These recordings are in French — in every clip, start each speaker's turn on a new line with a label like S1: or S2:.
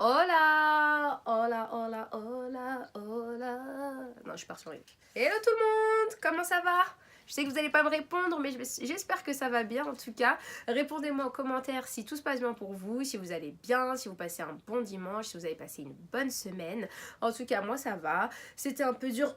S1: Hola, hola, hola, hola, hola. Non, je pars sur une. Hello tout le monde, comment ça va? Je sais que vous n'allez pas me répondre, mais j'espère que ça va bien en tout cas. Répondez-moi en commentaire si tout se passe bien pour vous, si vous allez bien, si vous passez un bon dimanche, si vous avez passé une bonne semaine. En tout cas, moi ça va. C'était un peu dur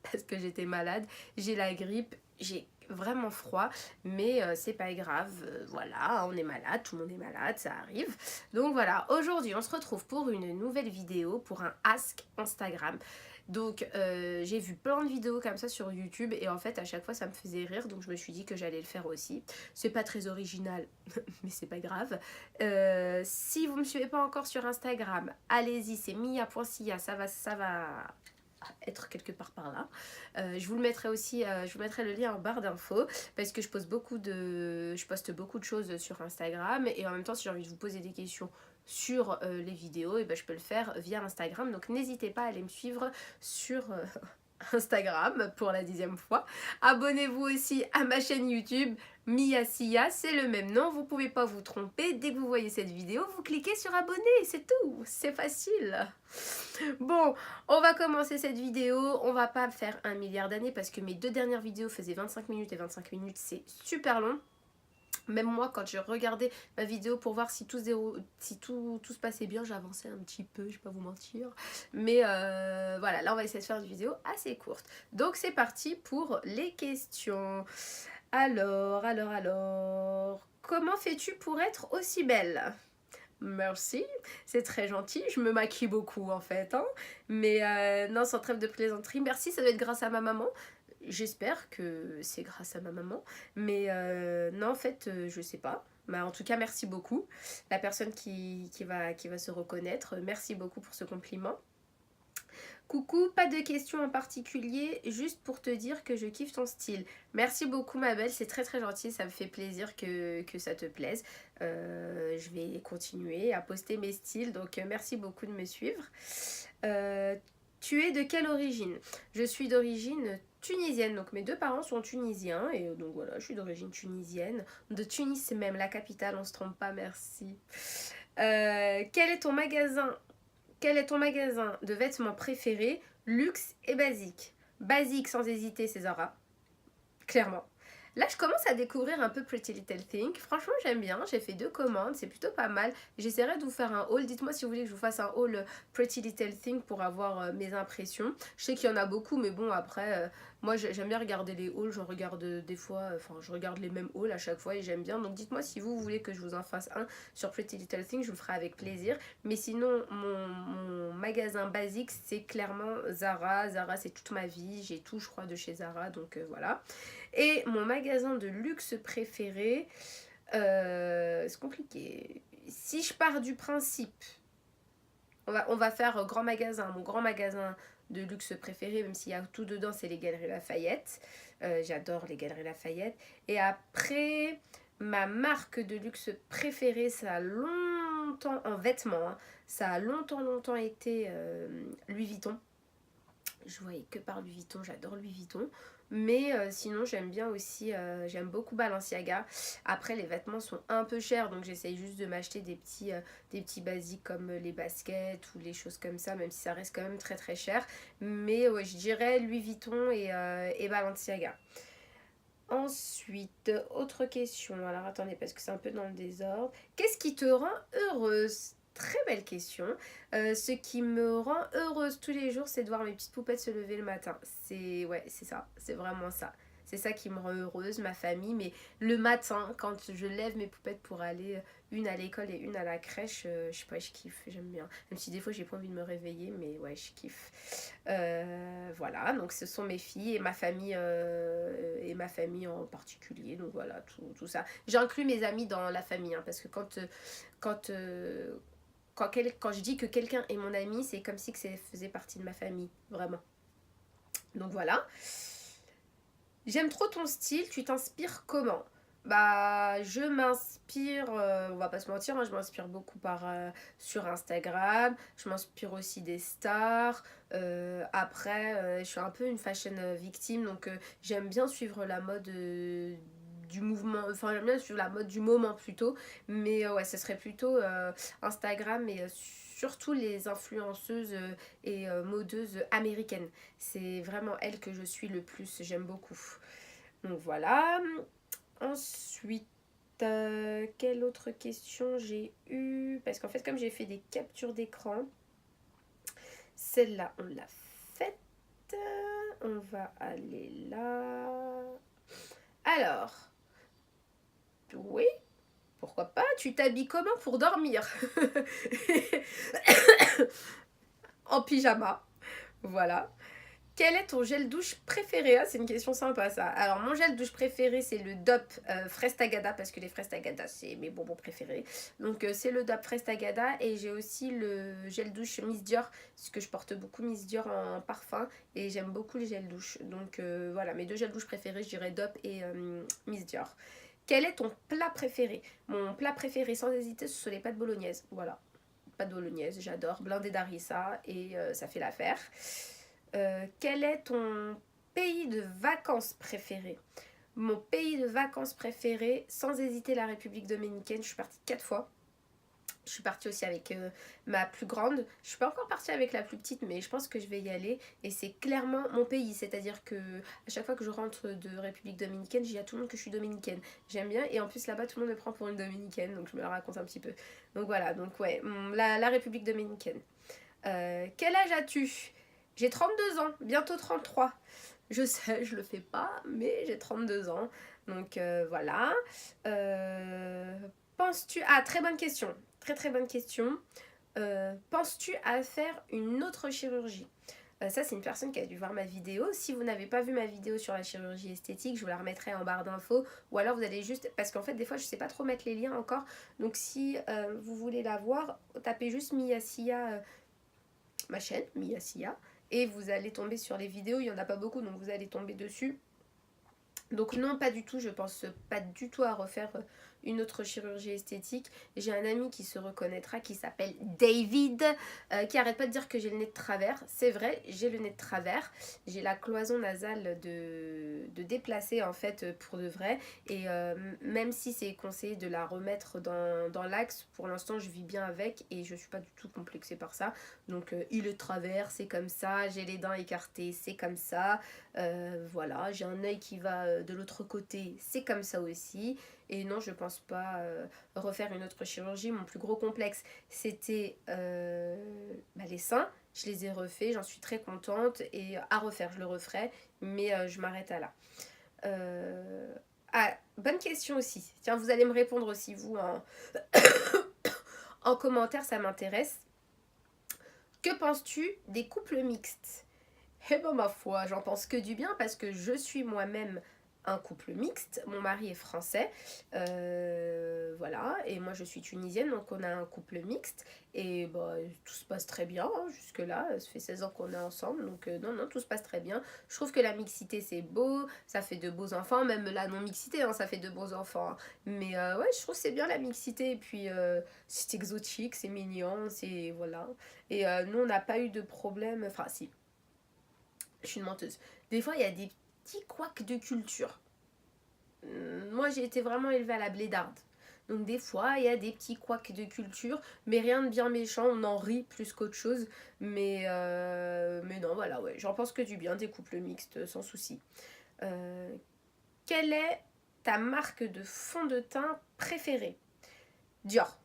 S1: parce que j'étais malade. J'ai la grippe, j'ai vraiment froid, mais c'est pas grave, voilà, on est malade, tout le monde est malade, ça arrive. Donc voilà, aujourd'hui on se retrouve pour une nouvelle vidéo, pour un Ask Instagram. Donc j'ai vu plein de vidéos comme ça sur YouTube et en fait à chaque fois ça me faisait rire, donc je me suis dit que j'allais le faire aussi. C'est pas très original, mais c'est pas grave. Si vous me suivez pas encore sur Instagram, allez-y, c'est mia.sia, ça va être quelque part par là. Je vous le mettrai aussi, je vous mettrai le lien en barre d'infos parce que je poste beaucoup de choses sur Instagram et en même temps si j'ai envie de vous poser des questions sur les vidéos, et ben, je peux le faire via Instagram. Donc n'hésitez pas à aller me suivre sur Instagram pour la 10e fois. Abonnez-vous aussi à ma chaîne YouTube Mia Sia, c'est le même nom, vous pouvez pas vous tromper. Dès que vous voyez cette vidéo, vous cliquez sur abonner, c'est tout, c'est facile. Bon, on va commencer cette vidéo, on va pas faire un milliard d'années parce que mes deux dernières vidéos faisaient 25 minutes et 25 minutes c'est super long. Même moi, quand je regardais ma vidéo pour voir si tout se passait bien, j'avançais un petit peu, je vais pas vous mentir. Mais voilà, là on va essayer de faire une vidéo assez courte. Donc c'est parti pour les questions. Alors, comment fais-tu pour être aussi belle? Merci, c'est très gentil, je me maquille beaucoup en fait, hein. Mais non, sans trêve de plaisanterie, merci, ça doit être grâce à ma maman. J'espère que c'est grâce à ma maman, mais non, en fait, je sais pas. Mais en tout cas, merci beaucoup. La personne qui va se reconnaître, merci beaucoup pour ce compliment. Coucou, pas de questions en particulier, juste pour te dire que je kiffe ton style. Merci beaucoup ma belle, c'est très très gentil, ça me fait plaisir que ça te plaise. Je vais continuer à poster mes styles, donc merci beaucoup de me suivre. Tu es de quelle origine? Je suis d'origine tunisienne, donc mes deux parents sont tunisiens, et donc voilà, je suis d'origine tunisienne. De Tunis même, la capitale, on se trompe pas, merci. Quel est ton magasin Quel est ton magasin de vêtements préféré, luxe et basique? Basique sans hésiter, c'est Zara, clairement. Là, je commence à découvrir un peu Pretty Little Thing. Franchement, j'aime bien. J'ai fait 2 commandes, c'est plutôt pas mal. J'essaierai de vous faire un haul. Dites-moi si vous voulez que je vous fasse un haul Pretty Little Thing pour avoir mes impressions. Je sais qu'il y en a beaucoup, mais bon, après, moi j'aime bien regarder les hauls. J'en regarde des fois, enfin, je regarde les mêmes hauls à chaque fois et j'aime bien. Donc dites-moi si vous voulez que je vous en fasse un sur Pretty Little Thing, je vous le ferai avec plaisir. Mais sinon, mon magasin basique, c'est clairement Zara. Zara, c'est toute ma vie. J'ai tout, je crois, de chez Zara. Donc voilà. Et mon magasin de luxe préféré, c'est compliqué. Si je pars du principe, on va faire grand magasin. Mon grand magasin de luxe préféré, même s'il y a tout dedans, c'est les Galeries Lafayette. J'adore les Galeries Lafayette. Et après, ma marque de luxe préférée, ça a longtemps, en vêtements, hein, ça a longtemps été Louis Vuitton. Je voyais que par Louis Vuitton, j'adore Louis Vuitton. Mais sinon, j'aime bien aussi, j'aime beaucoup Balenciaga. Après, les vêtements sont un peu chers, donc j'essaye juste de m'acheter des petits basiques comme les baskets ou les choses comme ça, même si ça reste quand même très très cher. Mais ouais, je dirais Louis Vuitton et Balenciaga. Ensuite, autre question. Alors attendez, parce que c'est un peu dans le désordre. Qu'est-ce qui te rend heureuse? Très belle question. Ce qui me rend heureuse tous les jours, c'est de voir mes petites poupettes se lever le matin. C'est ça, c'est vraiment ça. C'est ça qui me rend heureuse, ma famille. Mais le matin, quand je lève mes poupettes pour aller une à l'école et une à la crèche, je sais pas, je kiffe, j'aime bien. Même si des fois j'ai pas envie de me réveiller, mais ouais, je kiffe. Voilà, donc ce sont mes filles et ma famille en particulier. Donc voilà, tout ça. J'inclus mes amis dans la famille, hein, parce que quand, quand je dis que quelqu'un est mon ami, c'est comme si que ça faisait partie de ma famille, vraiment. Donc voilà. J'aime trop ton style, tu t'inspires comment? Bah, je m'inspire, on va pas se mentir, hein, je m'inspire beaucoup sur Instagram, je m'inspire aussi des stars. Après, je suis un peu une fashion victime, donc j'aime bien suivre la mode du mouvement, enfin j'aime bien suivre la mode du moment plutôt, mais ouais, ce serait plutôt Instagram et surtout les influenceuses et modeuses américaines. C'est vraiment elles que je suis le plus, j'aime beaucoup. Donc voilà. Ensuite, quelle autre question j'ai eue? Parce qu'en fait, comme j'ai fait des captures d'écran, celle-là, on l'a faite. On va aller là. Alors, oui, pourquoi pas? Tu t'habilles comment pour dormir? En pyjama, voilà. Quel est ton gel douche préféré? Ah, c'est une question sympa ça. Alors mon gel douche préféré c'est le DOP fraise tagada parce que les fraises tagada c'est mes bonbons préférés. Donc c'est le DOP fraise tagada et j'ai aussi le gel douche Miss Dior parce que je porte beaucoup Miss Dior en parfum et j'aime beaucoup les gels douche. Donc voilà, mes deux gels douche préférés je dirais DOP et Miss Dior. Quel est ton plat préféré? Mon plat préféré sans hésiter ce sont les pâtes bolognaises. Voilà, pâtes bolognaises, j'adore, blindé d'harissa et ça fait l'affaire. Quel est ton pays de vacances préféré? Mon pays de vacances préféré, sans hésiter, la République dominicaine. Je suis partie 4 fois. Je suis partie aussi avec ma plus grande. Je suis pas encore partie avec la plus petite, mais je pense que je vais y aller. Et c'est clairement mon pays. C'est-à-dire que à chaque fois que je rentre de République dominicaine, je dis à tout le monde que je suis dominicaine. J'aime bien. Et en plus, là-bas, tout le monde me prend pour une dominicaine. Donc je me la raconte un petit peu. Donc voilà. Donc ouais, la République dominicaine. Quel âge as-tu? J'ai 32 ans, bientôt 33. Je sais, je le fais pas, mais j'ai 32 ans. Donc voilà. Penses-tu... Ah, très bonne question. Très très bonne question. Penses-tu à faire une autre chirurgie? Ça, c'est une personne qui a dû voir ma vidéo. Si vous n'avez pas vu ma vidéo sur la chirurgie esthétique, je vous la remettrai en barre d'infos. Ou alors vous allez juste... Parce qu'en fait, des fois, je ne sais pas trop mettre les liens encore. Donc si vous voulez la voir, tapez juste Mia Sia, ma chaîne, Mia Sia. Et vous allez tomber sur les vidéos, il n'y en a pas beaucoup, donc vous allez tomber dessus. Donc non, pas du tout, je pense pas du tout à refaire une autre chirurgie esthétique. J'ai un ami qui se reconnaîtra, qui s'appelle David, qui arrête pas de dire que j'ai le nez de travers. C'est vrai, j'ai le nez de travers. J'ai la cloison nasale de déplacer en fait pour de vrai. Et même si c'est conseillé de la remettre dans l'axe, pour l'instant je vis bien avec et je suis pas du tout complexée par ça. Donc il est de travers, c'est comme ça. J'ai les dents écartées, c'est comme ça. Voilà, j'ai un œil qui va de l'autre côté, c'est comme ça aussi. Et non, je pense pas refaire une autre chirurgie. Mon plus gros complexe, c'était les seins. Je les ai refaits, j'en suis très contente. Et à refaire, je le referai, mais je m'arrête à là. Ah, bonne question aussi. Tiens, vous allez me répondre aussi, vous, en commentaire, ça m'intéresse. Que penses-tu des couples mixtes? Eh ben ma foi, j'en pense que du bien parce que je suis moi-même un couple mixte. Mon mari est français, voilà, et moi je suis tunisienne, donc on a un couple mixte. Et bah, tout se passe très bien, hein, jusque-là, ça fait 16 ans qu'on est ensemble, donc non, tout se passe très bien. Je trouve que la mixité c'est beau, ça fait de beaux enfants, même la non-mixité, hein, ça fait de beaux enfants. Hein. Mais ouais, je trouve que c'est bien la mixité, et puis c'est exotique, c'est mignon, c'est... voilà. Et nous on n'a pas eu de problème, enfin si... Je suis une menteuse. Des fois, il y a des petits couacs de culture. Moi, j'ai été vraiment élevée à la blédarde. Donc des fois, il y a des petits couacs de culture, mais rien de bien méchant, on en rit plus qu'autre chose. Mais non, voilà, ouais, j'en pense que du bien, des couples mixtes, sans souci. Quelle est ta marque de fond de teint préférée? Dior.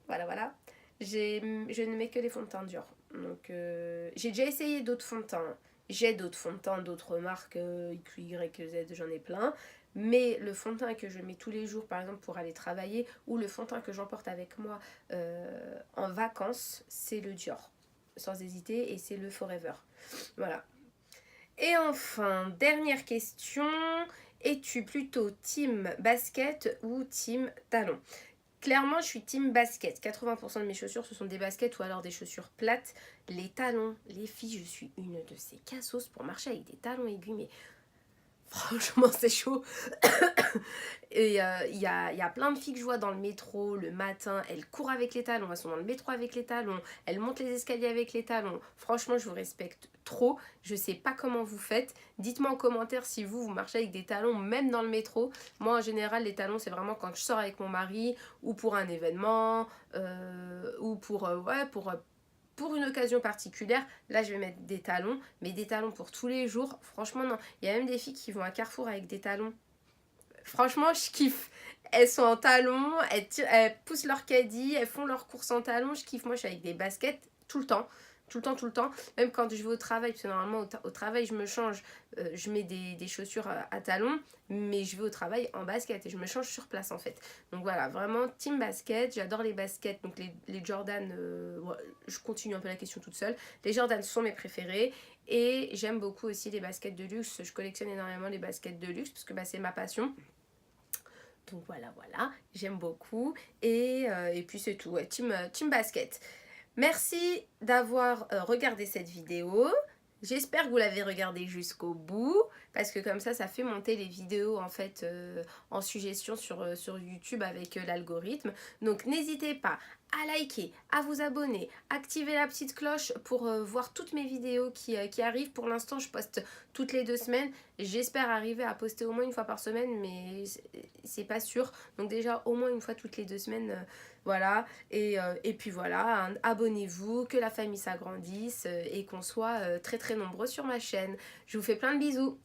S1: Voilà. Je ne mets que des fonds de teint Dior. Donc, j'ai déjà essayé d'autres fonds de teint. J'ai d'autres fonds de teint, d'autres marques, X, Y, Z, j'en ai plein. Mais le fond de teint que je mets tous les jours, par exemple, pour aller travailler, ou le fond de teint que j'emporte avec moi en vacances, c'est le Dior. Sans hésiter, et c'est le Forever. Voilà. Et enfin, dernière question. Es-tu plutôt team basket ou team talon? Clairement, je suis team basket. 80% de mes chaussures, ce sont des baskets ou alors des chaussures plates. Les talons, les filles, je suis une de ces cassos pour marcher avec des talons aigus. Mais Franchement, c'est chaud. Et il y a plein de filles que je vois dans le métro le matin, elles courent avec les talons, elles sont dans le métro avec les talons, elles montent les escaliers avec les talons. Franchement, je vous respecte trop. Je sais pas comment vous faites. Dites-moi en commentaire si vous marchez avec des talons, même dans le métro. Moi, en général, les talons, c'est vraiment quand je sors avec mon mari ou pour un événement ou pour une occasion particulière. Là, je vais mettre des talons, mais des talons pour tous les jours. Franchement, non. Il y a même des filles qui vont à Carrefour avec des talons. Franchement, je kiffe. Elles sont en talons, elles poussent leur caddie, elles font leurs courses en talons. Je kiffe. Moi, je suis avec des baskets tout le temps. Tout le temps, tout le temps. Même quand je vais au travail, parce que normalement au travail, je me change, je mets des chaussures à talons, mais je vais au travail en basket et je me change sur place en fait. Donc voilà, vraiment team basket. J'adore les baskets, donc les Jordan, ouais, je continue un peu la question toute seule. Les Jordan sont mes préférés. Et j'aime beaucoup aussi les baskets de luxe. Je collectionne énormément les baskets de luxe parce que bah, c'est ma passion. Donc voilà, voilà, j'aime beaucoup. Et puis c'est tout, ouais, team basket. Merci d'avoir regardé cette vidéo. J'espère que vous l'avez regardée jusqu'au bout, parce que comme ça fait monter les vidéos en fait en suggestion sur YouTube avec l'algorithme. Donc n'hésitez pas à liker, à vous abonner, activer la petite cloche pour voir toutes mes vidéos qui arrivent. Pour l'instant, je poste toutes les 2 semaines. J'espère arriver à poster au moins une fois par semaine, mais c'est pas sûr. Donc déjà, au moins une fois toutes les 2 semaines, voilà. Et puis voilà, hein, abonnez-vous, que la famille s'agrandisse et qu'on soit très très nombreux sur ma chaîne. Je vous fais plein de bisous.